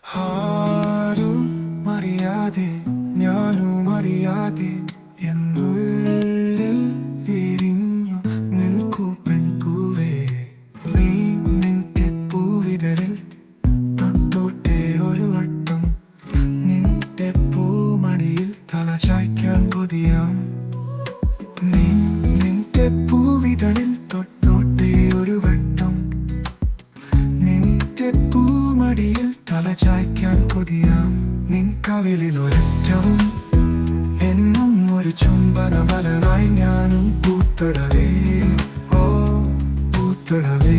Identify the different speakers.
Speaker 1: ആരും അറിയാതെ ഞാനും അറിയാതെ എന്നുള്ളിൽ വിരിഞ്ഞു നിൽക്കൂ പെൺപൂവേ. നീ നിന്റെ പൂവിതറിൽ തൊട്ടോട്ടെ ഒരു വട്ടം, നിന്റെ പൂമടിയിൽ തല ചായ്ക്കാൻ കൊതിയാം. നീ നിന്റെ പൂവിതളിൽ തൊട്ടോട്ടെ ഒരു വട്ടം, നിന്റെ പൂമടിയിൽ തല ചായ്ക്കാൻ കൊതിയാം. നിൻ കവിളിൽ ഒരറ്റം എന്നും ഒരു ചുംബന മലരായി ഞാനും പൂത്തടവേ, ഓ പൂത്തടവേ.